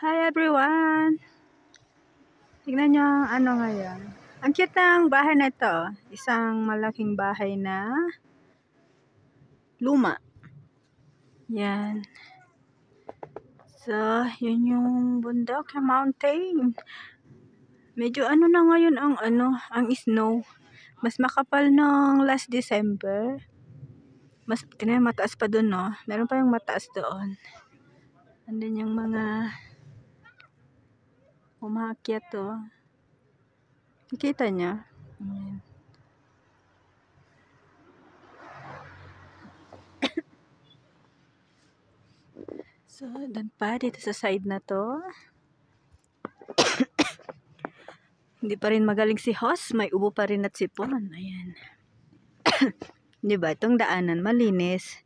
Hi everyone! Tignan nyo ang ano ngayon. Ang cute ng bahay na ito. Isang malaking bahay na luma. Yan. So, yun yung bundok, yung mountain. Medyo ano na ngayon ang snow. Mas makapal nung last December. Tignan mataas pa doon, no? Meron pa yung mataas doon. Andun yung mga umaakyat to. Nakita niya? Ayan. So, doon pa dito sa side na to. Hindi pa rin magaling si Hoss, may ubo pa rin at sipon. Ayan. 'Di ba? Itong daanan malinis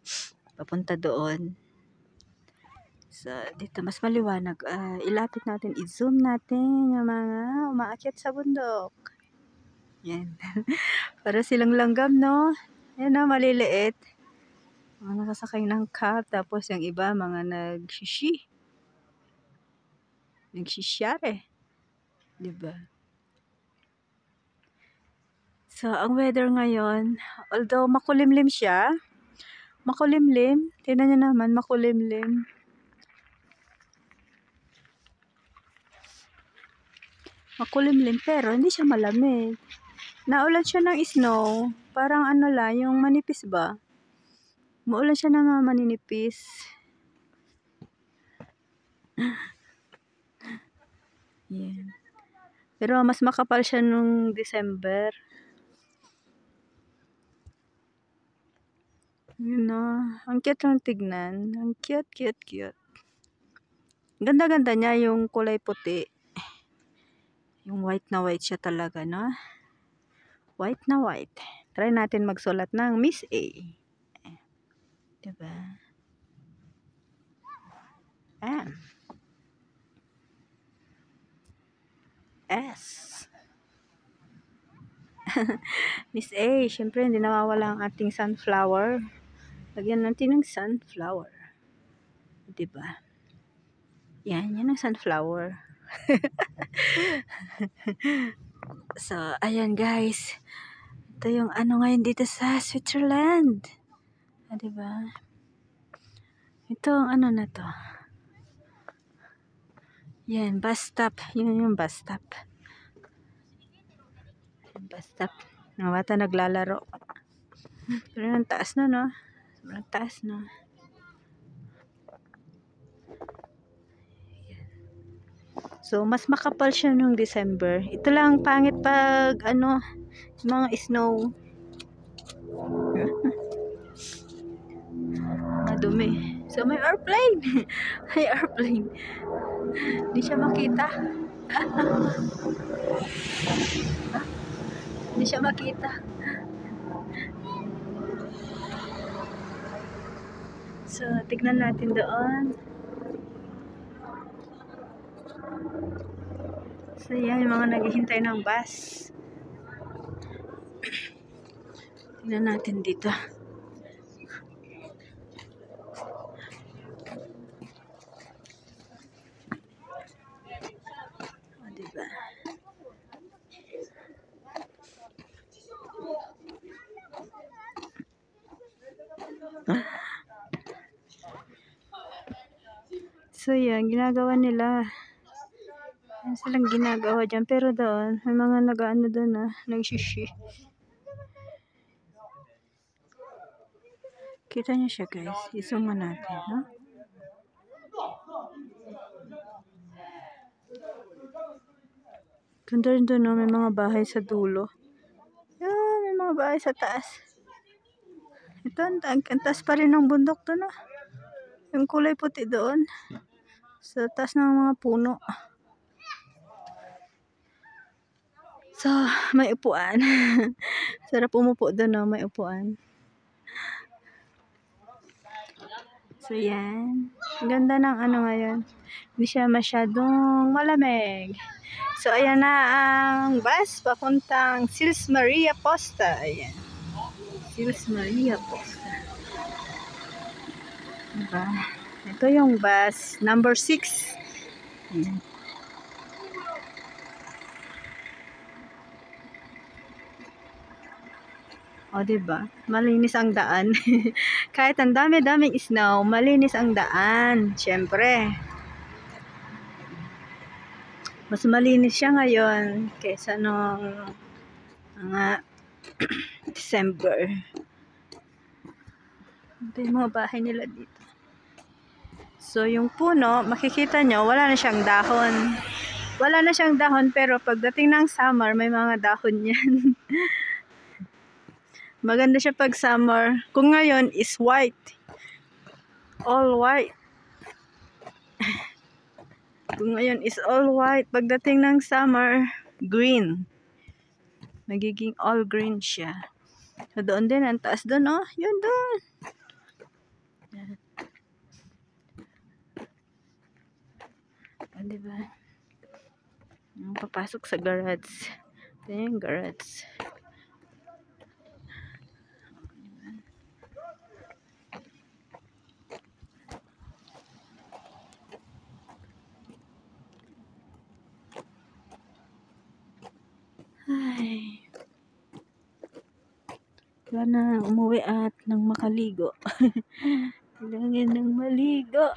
papunta doon. So, dito mas maliwanag. Ilapit natin, i-zoom natin yung mga umaakyat sa bundok. Yan. Para silang langgam, no? Yan, no? Maliliit. Mga nakasakay ng cab. Tapos yung iba, mga nagsishare. Diba? So, ang weather ngayon, although makulimlim siya, makulimlim. Tingnan nyo naman, makulimlim. Makulimlim, pero hindi siya malamig. Naulan siya ng snow. Parang ano lang, yung manipis ba? Maulan siya ng maninipis. Yeah. Pero mas makapal siya nung December. Yun know, ang cute lang tignan. Ang cute. Ganda-ganda niya yung kulay puti. Yung white na white siya talaga, no? White na white. Try natin magsulat ng Miss A. Diba? S. Miss A, syempre hindi nawawala ang ating sunflower. Lagyan natin ng sunflower. Diba? Yan ang sunflower. So, ayan guys. Ito yung ano ngayon dito sa Switzerland. Diba? Ito ang ano na to. Yan, bus stop. Yun yung bus stop. Bus stop. Mga bata naglalaro. Pero ang taas na, no? Sobrang taas na. So, mas makapal siya nung December. Ito lang pangit pag, mga snow. Madumi. So, may airplane. May airplane. Hindi siya makita. Hindi siya makita. So, tignan natin doon. So, yan yung mga naghihintay ng bus. Tignan natin dito. O, diba? So, yan, ginagawa nila. Yan silang ginagawa dyan. Pero doon, may mga nag-ano doon nagshishi. Kita niyo siya, guys. I-zoom natin, no? Ganda rin doon, no? May mga bahay sa dulo. Yan, may mga bahay sa taas. Ito, ang taas pa rin ng bundok doon, no? Yung kulay puti doon. Sa taas ng mga puno. So, may upuan. Sarap umupo doon, no? May upuan. So, yan. Ganda ng ngayon. Hindi siya masyadong malamig. So, ayan na ang bus papuntang Sils Maria Posta. Ayan. Sils Maria Posta. Diba? Ito yung bus number 6. Ayan. O, diba? Malinis ang daan. Kahit ang dami-daming snow, malinis ang daan. Siyempre. Mas malinis siya ngayon kaysa nung mga December. Ito yung mga bahay nila dito. So, yung puno, makikita nyo, wala na siyang dahon. Wala na siyang dahon, pero pagdating ng summer, may mga dahon yan. Maganda siya pag summer. Kung ngayon is white. All white. Kung ngayon is all white. Pagdating ng summer, green. Magiging all green siya. So, doon din. Ang taas doon, oh. Yun doon. Yan. O, diba? Papasok sa garage. Ito yung garage. Ay. Wala na umuwi at nang makaligo. Kailangan nang maligo.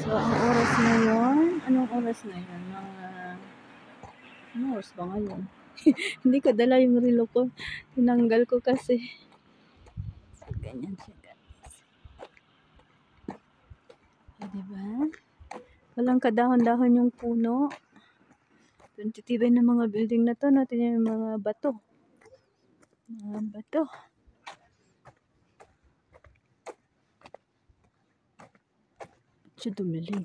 So, ang oras ngayon, anong oras na yun? Anong oras ba ngayon? Hindi ko dala yung relo ko. Tinanggal ko kasi. So, ganyan siya, guys. So, diba? Walang kadahon-dahon yung puno. Yung titibay ng mga building na to, natin yung mga bato. Mga bato. Siya dumiling.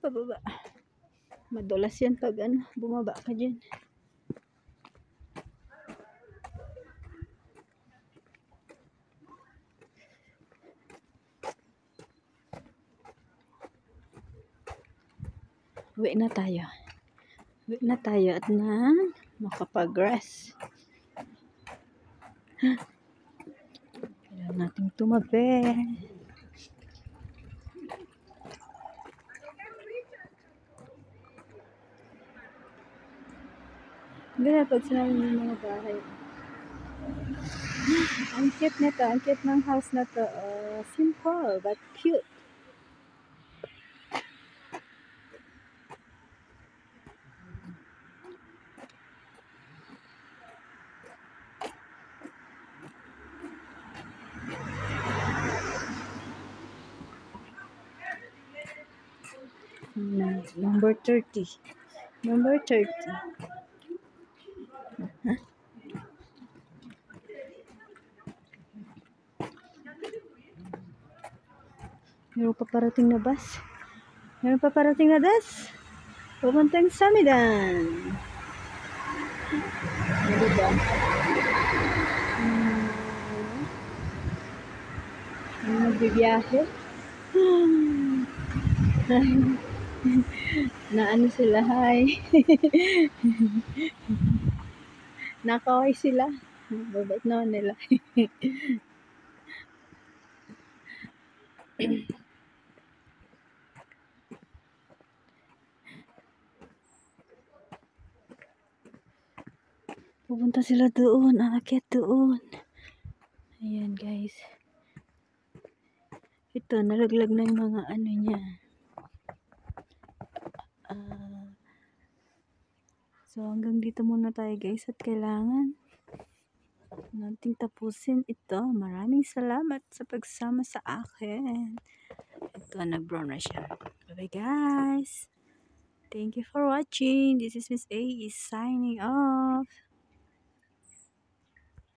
Pababa. Madulas yan pag bumaba ka dyan. Uwi na tayo. Uwi na tayo at na makapag-rest. Kailangan nating tumabi. Ganda pag sinabi ng mga bahay. Ang cute nito. Ang cute ng house na to. Simple but cute. Number 30. Number 30. Huh? Meron pa parating na bus. Meron pa parating na bus. Pupuntang Samidan. Ano ba? Nagbibiyahe. Na ano sila, hi. Nakaway sila. Babait naman nila. Pupunta sila doon, aakyat doon. Ayan guys. Ito, nalaglag na yung mga ano niya. So hanggang dito muna tayo guys at kailangan nating tapusin ito. Maraming salamat sa pagsama sa akin. Ito, nag-brown na siya. Bye bye guys. Thank you for watching. This is Miss A is signing off.